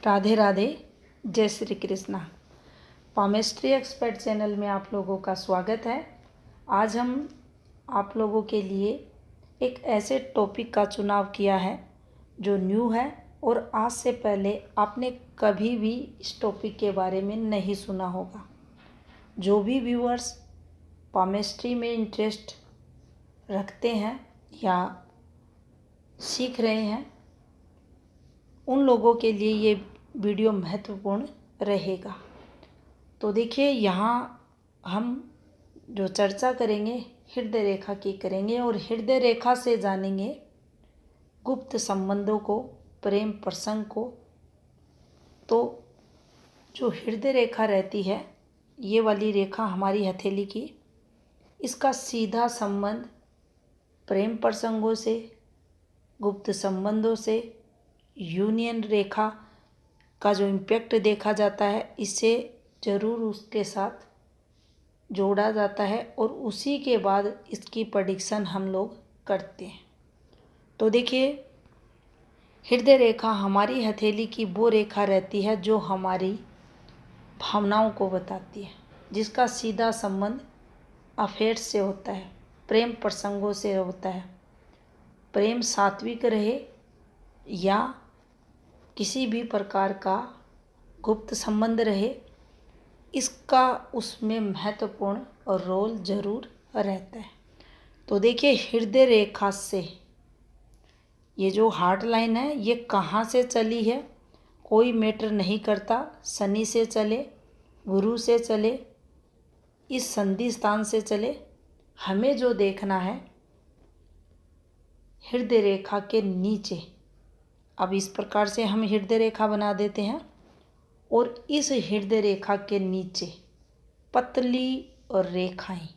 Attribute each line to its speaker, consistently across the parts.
Speaker 1: राधे राधे, जय Shri Krishna. Palmistry expert channel में आप लोगों का स्वागत है। आज हम आप लोगों के लिए एक ऐसे टॉपिक का चुनाव किया है जो न्यू है और आज से पहले आपने कभी भी इस टॉपिक के बारे में नहीं सुना होगा। जो भी व्यूअर्स पामेस्ट्री में इंटरेस्ट रखते हैं या सीख रहे हैं, उन लोगों के लिए ये वीडियो महत्वपूर्ण रहेगा। तो देखिए, यहाँ हम जो चर्चा करेंगे हृदय रेखा की करेंगे और हृदय रेखा से जानेंगे गुप्त संबंधों को, प्रेम प्रसंग को। तो जो हृदय रेखा रहती है, ये वाली रेखा हमारी हथेली की, इसका सीधा संबंध प्रेम प्रसंगों से, गुप्त संबंधों से, यूनियन रेखा का जो इम्पैक्ट देखा जाता है, इससे ज़रूर उसके साथ जोड़ा जाता है और उसी के बाद इसकी प्रेडिक्शन हम लोग करते हैं। तो देखिए, हृदय रेखा हमारी हथेली की वो रेखा रहती है जो हमारी भावनाओं को बताती है, जिसका सीधा संबंध अफेयर से होता है, प्रेम प्रसंगों से होता है। प्रेम सात्विक रहे या किसी भी प्रकार का गुप्त संबंध रहे, इसका उसमें महत्वपूर्ण रोल जरूर रहता है। तो देखिए, हृदय रेखा से ये जो हार्ट लाइन है, ये कहाँ से चली है कोई मैटर नहीं करता। शनि से चले, गुरु से चले, इस संधि स्थान से चले, हमें जो देखना है हृदय रेखा के नीचे। अब इस प्रकार से हम हृदय रेखा बना देते हैं और इस हृदय रेखा के नीचे पतली और रेखाएं,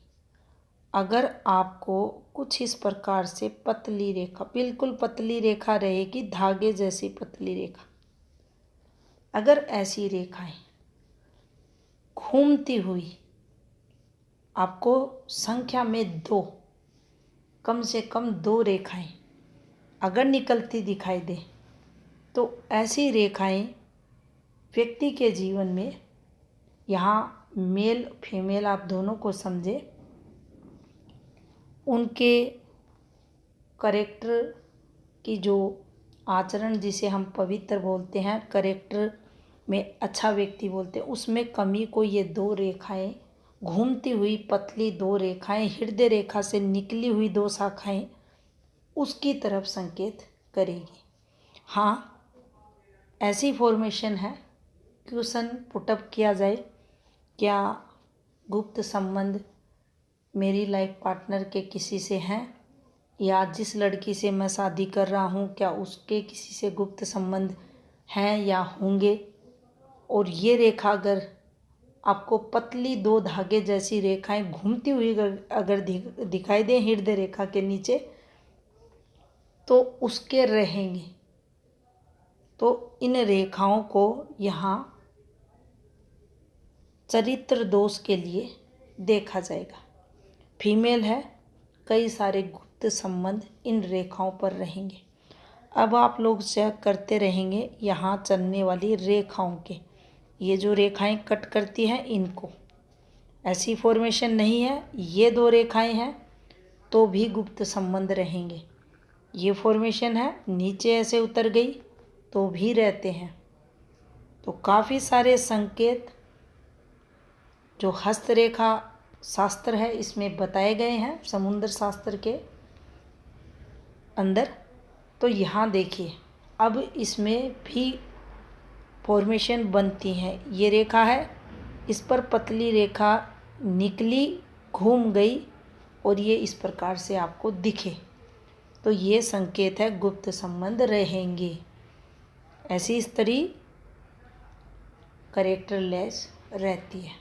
Speaker 1: अगर आपको कुछ इस प्रकार से पतली रेखा, बिल्कुल पतली रेखा रहेगी, धागे जैसी पतली रेखा, अगर ऐसी रेखाएं घूमती हुई आपको संख्या में दो, कम से कम दो रेखाएं अगर निकलती दिखाई दे, तो ऐसी रेखाएं व्यक्ति के जीवन में, यहाँ मेल फीमेल आप दोनों को समझे, उनके करेक्टर की जो आचरण, जिसे हम पवित्र बोलते हैं, करेक्टर में अच्छा व्यक्ति बोलते हैं, उसमें कमी को ये दो रेखाएं, घूमती हुई पतली दो रेखाएं, हृदय रेखा से निकली हुई दो शाखाएं, उसकी तरफ संकेत करेगी। हाँ, ऐसी फॉर्मेशन है। क्वेश्चन पुटअप किया जाए, क्या गुप्त संबंध मेरी लाइफ पार्टनर के किसी से हैं, या जिस लड़की से मैं शादी कर रहा हूँ क्या उसके किसी से गुप्त संबंध हैं या होंगे। और ये रेखा अगर आपको पतली दो धागे जैसी रेखाएं घूमती हुई अगर दिखाई दें हृदय रेखा के नीचे, तो उसके रहेंगे। तो इन रेखाओं को यहाँ चरित्र दोष के लिए देखा जाएगा। फीमेल है, कई सारे गुप्त संबंध इन रेखाओं पर रहेंगे। अब आप लोग चेक करते रहेंगे यहाँ चलने वाली रेखाओं के, ये जो रेखाएं कट करती हैं, इनको ऐसी फॉर्मेशन नहीं है, ये दो रेखाएं हैं तो भी गुप्त संबंध रहेंगे। ये फॉर्मेशन है, नीचे ऐसे उतर गई तो भी रहते हैं। तो काफ़ी सारे संकेत जो हस्तरेखा शास्त्र है इसमें बताए गए हैं, समुद्र शास्त्र के अंदर। तो यहाँ देखिए, अब इसमें भी फॉर्मेशन बनती है। ये रेखा है, इस पर पतली रेखा निकली, घूम गई और ये इस प्रकार से आपको दिखे, तो ये संकेत है गुप्त संबंध रहेंगे। ऐसी स्त्री करेक्टरलेस रहती है,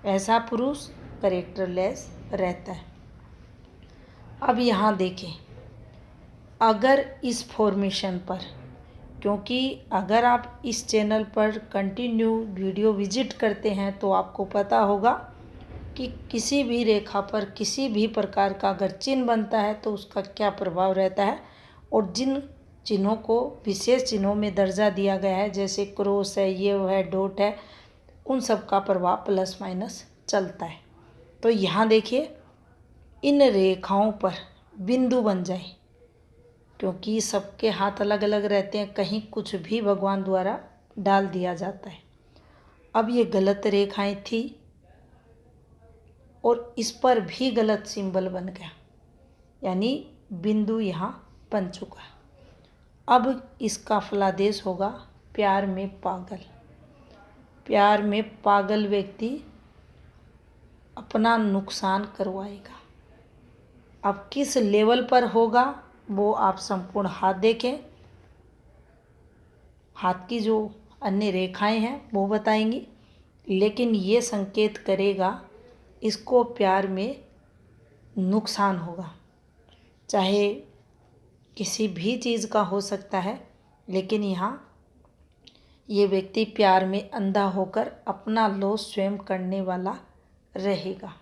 Speaker 1: ऐसा पुरुष करेक्टरलेस रहता है। अब यहाँ देखें, अगर इस फॉर्मेशन पर, क्योंकि अगर आप इस चैनल पर कंटिन्यू वीडियो विजिट करते हैं तो आपको पता होगा कि किसी भी रेखा पर किसी भी प्रकार का अगर चिन्ह बनता है तो उसका क्या प्रभाव रहता है, और जिन चिन्हों को विशेष चिन्हों में दर्जा दिया गया है, जैसे क्रॉस है, ये वो है, डॉट है, उन सब का प्रभाव प्लस माइनस चलता है। तो यहाँ देखिए इन रेखाओं पर बिंदु बन जाए, क्योंकि सबके हाथ अलग अलग रहते हैं, कहीं कुछ भी भगवान द्वारा डाल दिया जाता है। अब ये गलत रेखाएं थी और इस पर भी गलत सिंबल बन गया, यानी बिंदु यहाँ बन चुका है। अब इसका फलादेश होगा प्यार में पागल। प्यार में पागल व्यक्ति अपना नुकसान करवाएगा। अब किस लेवल पर होगा वो आप संपूर्ण हाथ देखें, हाथ की जो अन्य रेखाएं हैं वो बताएंगी, लेकिन ये संकेत करेगा इसको प्यार में नुकसान होगा। चाहे किसी भी चीज़ का हो सकता है, लेकिन यहाँ ये व्यक्ति प्यार में अंधा होकर अपना लॉस स्वयं करने वाला रहेगा।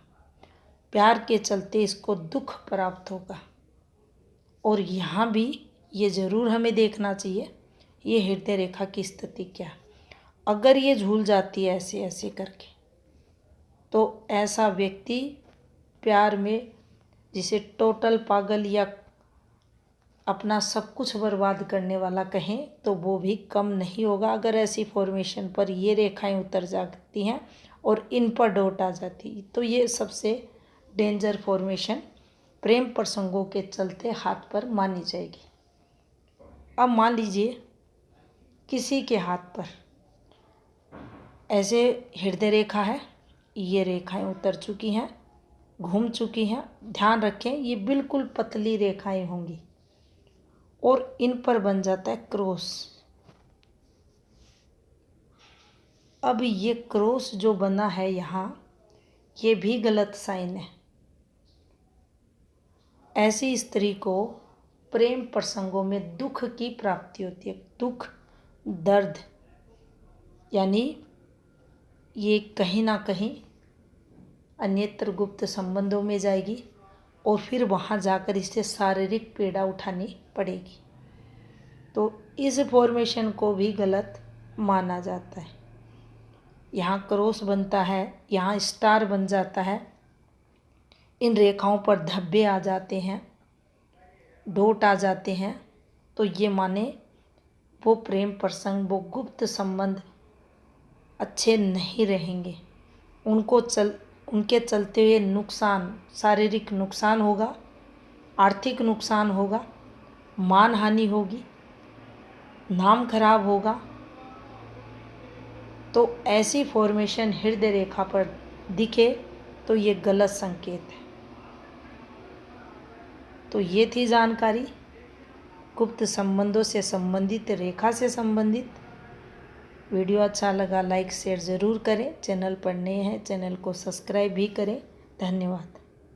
Speaker 1: प्यार के चलते इसको दुख प्राप्त होगा। और यहाँ भी ये ज़रूर हमें देखना चाहिए ये हृदय रेखा की स्थिति क्या है। अगर ये झूल जाती है ऐसे ऐसे करके, तो ऐसा व्यक्ति प्यार में, जिसे टोटल पागल या अपना सब कुछ बर्बाद करने वाला कहें, तो वो भी कम नहीं होगा। अगर ऐसी फॉर्मेशन पर ये रेखाएं उतर जाती हैं और इन पर डॉट आ जाती, तो ये सबसे डेंजर फॉर्मेशन प्रेम प्रसंगों के चलते हाथ पर मानी जाएगी। अब मान लीजिए किसी के हाथ पर ऐसे हृदय रेखा है, ये रेखाएं उतर चुकी हैं, घूम चुकी हैं। ध्यान रखें ये बिल्कुल पतली रेखाएं होंगी और इन पर बन जाता है क्रॉस। अब ये क्रॉस जो बना है यहाँ, ये भी गलत साइन है। ऐसी स्त्री को प्रेम प्रसंगों में दुख की प्राप्ति होती है। दुख, दर्द, यानी ये कहीं ना कहीं अन्यत्र गुप्त संबंधों में जाएगी और फिर वहाँ जाकर इसे शारीरिक पीड़ा उठानी पड़ेगी। तो इस फॉर्मेशन को भी गलत माना जाता है। यहाँ क्रॉस बनता है, यहाँ स्टार बन जाता है, इन रेखाओं पर धब्बे आ जाते हैं, डॉट आ जाते हैं, तो ये माने वो प्रेम प्रसंग, वो गुप्त संबंध अच्छे नहीं रहेंगे। उनके चलते हुए नुकसान, शारीरिक नुकसान होगा, आर्थिक नुकसान होगा, मान हानि होगी, नाम खराब होगा। तो ऐसी फॉर्मेशन हृदय रेखा पर दिखे तो ये गलत संकेत है। तो ये थी जानकारी गुप्त संबंधों से संबंधित, रेखा से संबंधित। वीडियो अच्छा लगा लाइक शेयर ज़रूर करें। चैनल पर नए हैं चैनल को सब्सक्राइब भी करें। धन्यवाद।